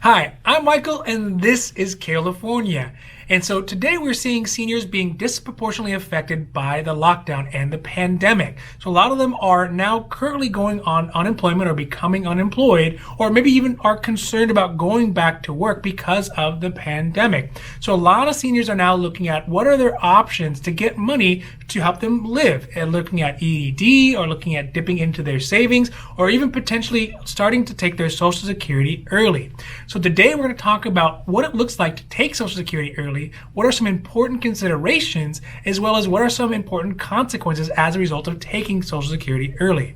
Hi, I'm Michael, and this is California. And so today we're seeing seniors being disproportionately affected by the lockdown and the pandemic. So a lot of them are now currently going on unemployment or becoming unemployed, or maybe even are concerned about going back to work because of the pandemic. So a lot of seniors are now looking at what are their options to get money to help them live, and looking at EED or looking at dipping into their savings, or even potentially starting to take their Social Security early. So today we're going to talk about what it looks like to take Social Security early, what are some important considerations, as well as what are some important consequences as a result of taking Social Security early.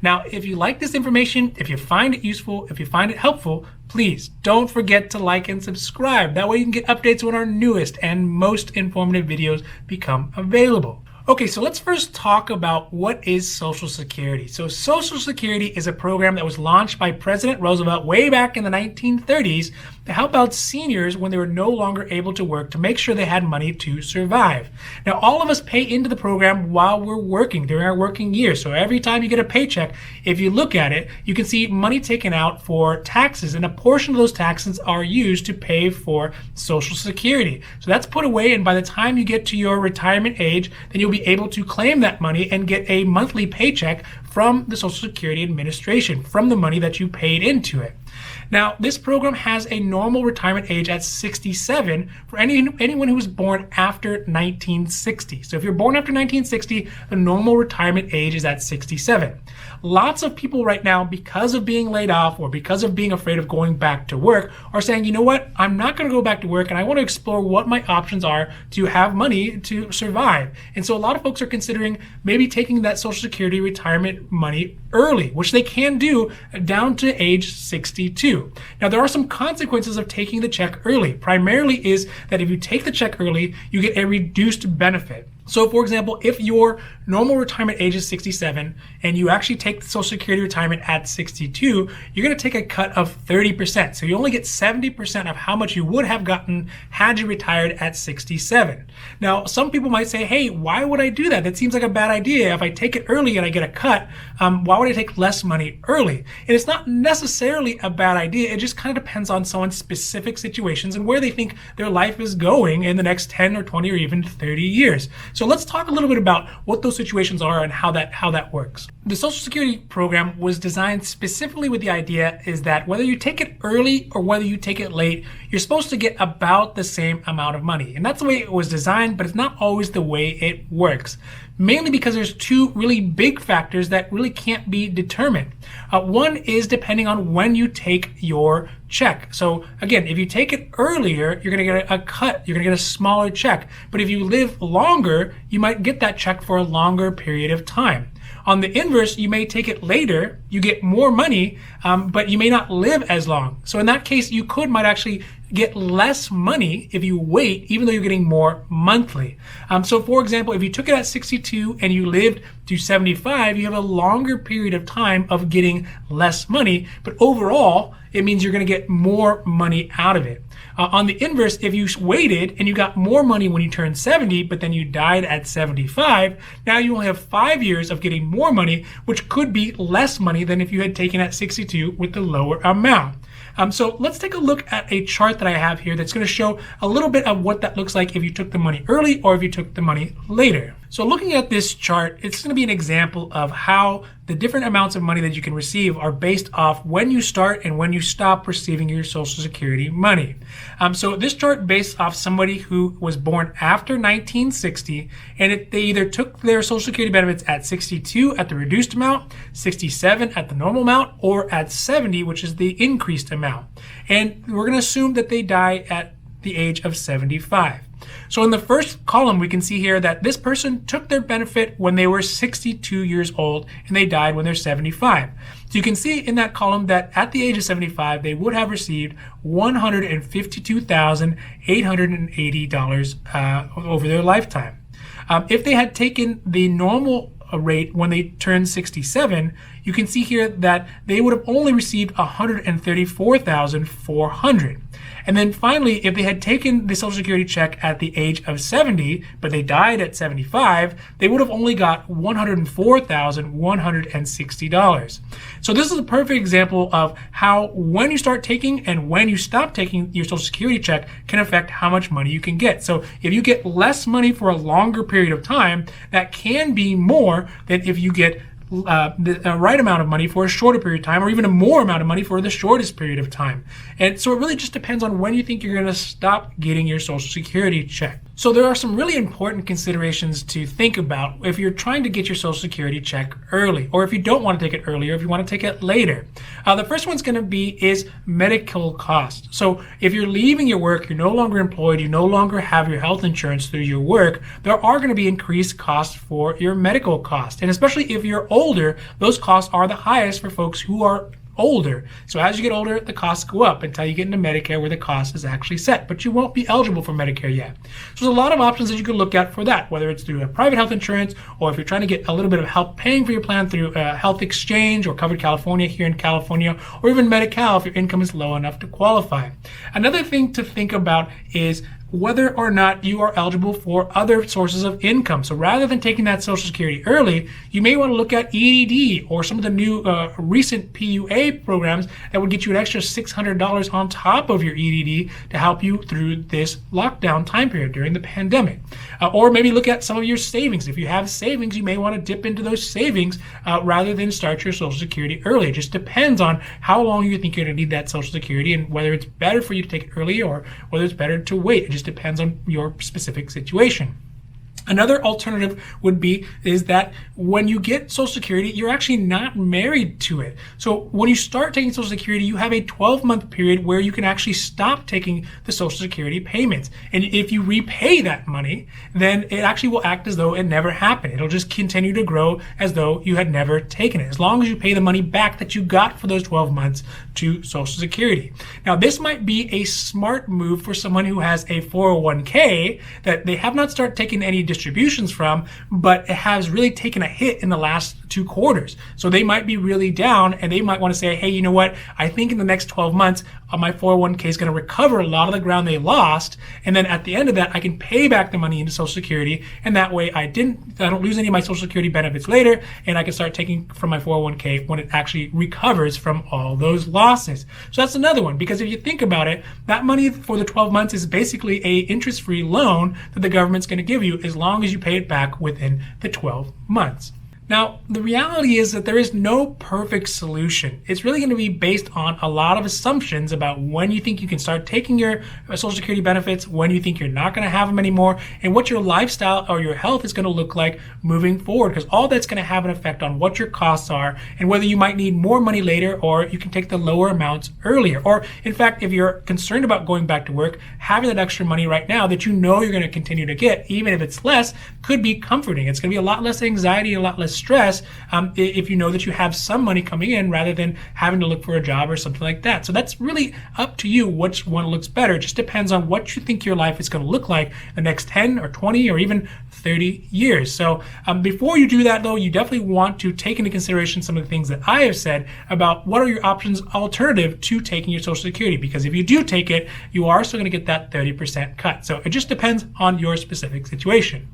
Now, if you like this information, if you find it useful, if you find it helpful, please don't forget to like and subscribe. That way you can get updates when our newest and most informative videos become available. Okay, so let's first talk about what is Social Security. So Social Security is a program that was launched by President Roosevelt way back in the 1930s to help out seniors when they were no longer able to work, to make sure they had money to survive. Now, all of us pay into the program while we're working, during our working years. So every time you get a paycheck, if you look at it, you can see money taken out for taxes, and a portion of those taxes are used to pay for Social Security. So that's put away, and by the time you get to your retirement age, then you'll be able to claim that money and get a monthly paycheck from the Social Security Administration, from the money that you paid into it. Now, this program has a normal retirement age at 67 for anyone who was born after 1960. So if you're born after 1960, the normal retirement age is at 67. Lots of people right now, because of being laid off or because of being afraid of going back to work, are saying, you know what, I'm not going to go back to work and I want to explore what my options are to have money to survive. And so a lot of folks are considering maybe taking that Social Security retirement money early, which they can do down to age 62. Now, there are some consequences of taking the check early. Primarily is that if you take the check early, you get a reduced benefit. So, for example, if your normal retirement age is 67 and you actually take the Social Security retirement at 62, you're going to take a cut of 30%. So you only get 70% of how much you would have gotten had you retired at 67. Now, some people might say, hey, why would I do that? That seems like a bad idea. If I take it early and I get a cut, why would I take less money early? And it's not necessarily a bad idea. It just kind of depends on someone's specific situations and where they think their life is going in the next 10 or 20 or even 30 years. So let's talk a little bit about what those situations are and how that works. The Social Security program was designed specifically with the idea is that whether you take it early or whether you take it late, you're supposed to get about the same amount of money. And that's the way it was designed, but it's not always the way it works. Mainly because there's two really big factors that really can't be determined. One is depending on when you take your check. So again, if you take it earlier, you're going to get a cut, you're going to get a smaller check. But if you live longer, you might get that check for a longer period of time. On the inverse, you may take it later, you get more money, but you may not live as long. So in that case, you might actually get less money if you wait, even though you're getting more monthly. So for example, if you took it at 62 and you lived to 75, you have a longer period of time of getting less money, but overall, it means you're going to get more money out of it. On the inverse, if you waited and you got more money when you turned 70, but then you died at 75, now you only have 5 years of getting more money, which could be less money than if you had taken at 62 with the lower amount. So let's take a look at a chart that I have here that's going to show a little bit of what that looks like if you took the money early or if you took the money later. So looking at this chart, it's going to be an example of how the different amounts of money that you can receive are based off when you start and when you stop receiving your Social Security money. So this chart based off somebody who was born after 1960, and they either took their Social Security benefits at 62 at the reduced amount, 67 at the normal amount, or at 70, which is the increased amount. And we're going to assume that they die at the age of 75. So in the first column, we can see here that this person took their benefit when they were 62 years old and they died when they're 75. So you can see in that column that at the age of 75, they would have received $152,880 over their lifetime. If they had taken the normal rate when they turned 67, you can see here that they would have only received $134,400. And then finally, if they had taken the Social Security check at the age of 70, but they died at 75, they would have only got $104,160. So this is a perfect example of how when you start taking and when you stop taking your Social Security check can affect how much money you can get. So if you get less money for a longer period of time, that can be more than if you get the right amount of money for a shorter period of time, or even a more amount of money for the shortest period of time. And so it really just depends on when you think you're going to stop getting your Social Security check. So there are some really important considerations to think about if you're trying to get your Social Security check early, or if you don't want to take it early, or if you want to take it later. The first one's going to be is medical costs. So if you're leaving your work, you're no longer employed, you no longer have your health insurance through your work, there are going to be increased costs for your medical costs. And especially if you're older, those costs are the highest for folks who are older. So as you get older, the costs go up until you get into Medicare, where the cost is actually set, but you won't be eligible for Medicare yet. So there's a lot of options that you can look at for that, whether it's through a private health insurance, or if you're trying to get a little bit of help paying for your plan through Health Exchange or Covered California here in California, or even Medi-Cal if your income is low enough to qualify. Another thing to think about is whether or not you are eligible for other sources of income. So rather than taking that Social Security early, you may want to look at EDD or some of the new recent PUA programs that would get you an extra $600 on top of your EDD to help you through this lockdown time period during the pandemic. Or maybe look at some of your savings. If you have savings, you may want to dip into those savings rather than start your Social Security early. It just depends on how long you think you're going to need that Social Security and whether it's better for you to take it early or whether it's better to wait. It just depends on your specific situation. Another alternative would be is that when you get Social Security, you're actually not married to it. So when you start taking Social Security, you have a 12-month period where you can actually stop taking the Social Security payments. And if you repay that money, then it actually will act as though it never happened. It'll just continue to grow as though you had never taken it, as long as you pay the money back that you got for those 12 months to Social Security. Now, this might be a smart move for someone who has a 401k that they have not started taking any distributions from, but it has really taken a hit in the last 2 quarters. So they might be really down, and they might want to say, hey, you know what? I think in the next 12 months, my 401k is going to recover a lot of the ground they lost. And then at the end of that, I can pay back the money into Social Security. And that way I don't lose any of my Social Security benefits later. And I can start taking from my 401k when it actually recovers from all those losses. So that's another one, because if you think about it, that money for the 12 months is basically a interest-free loan that the government's going to give you as long as you pay it back within the 12 months. Now, the reality is that there is no perfect solution. It's really going to be based on a lot of assumptions about when you think you can start taking your Social Security benefits, when you think you're not going to have them anymore, and what your lifestyle or your health is going to look like moving forward, because all that's going to have an effect on what your costs are and whether you might need more money later or you can take the lower amounts earlier. Or, in fact, if you're concerned about going back to work, having that extra money right now that you know you're going to continue to get, even if it's less, could be comforting. It's going to be a lot less anxiety, a lot less stress if you know that you have some money coming in rather than having to look for a job or something like that. So that's really up to you which one looks better. It just depends on what you think your life is going to look like the next 10 or 20 or even 30 years. So before you do that, though, you definitely want to take into consideration some of the things that I have said about what are your options alternative to taking your Social Security, because if you do take it, you are still going to get that 30% cut. So it just depends on your specific situation.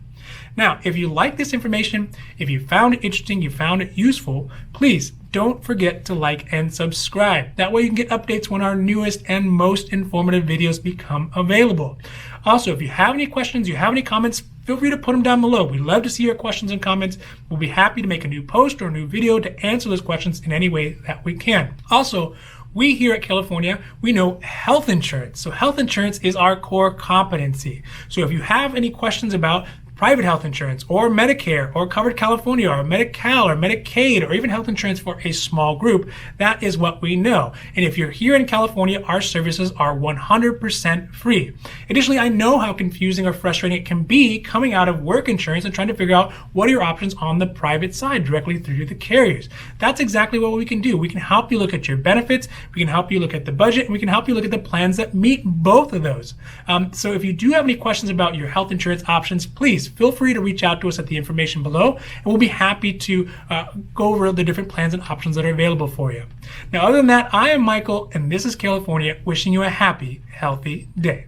Now, if you like this information, if you found it interesting, you found it useful, please don't forget to like and subscribe. That way you can get updates when our newest and most informative videos become available. Also, if you have any questions, you have any comments, feel free to put them down below. We'd love to see your questions and comments. We'll be happy to make a new post or a new video to answer those questions in any way that we can. Also, we here at California, we know health insurance. So health insurance is our core competency. So if you have any questions about private health insurance or Medicare or Covered California or Medi-Cal or Medicaid or even health insurance for a small group, that is what we know. And if you're here in California, our services are 100% free. Additionally, I know how confusing or frustrating it can be coming out of work insurance and trying to figure out what are your options on the private side directly through the carriers. That's exactly what we can do. We can help you look at your benefits, we can help you look at the budget, and we can help you look at the plans that meet both of those. So if you do have any questions about your health insurance options, please feel free to reach out to us at the information below, and we'll be happy to go over the different plans and options that are available for you. Now, other than that, I am Michael, and this is California, wishing you a happy, healthy day.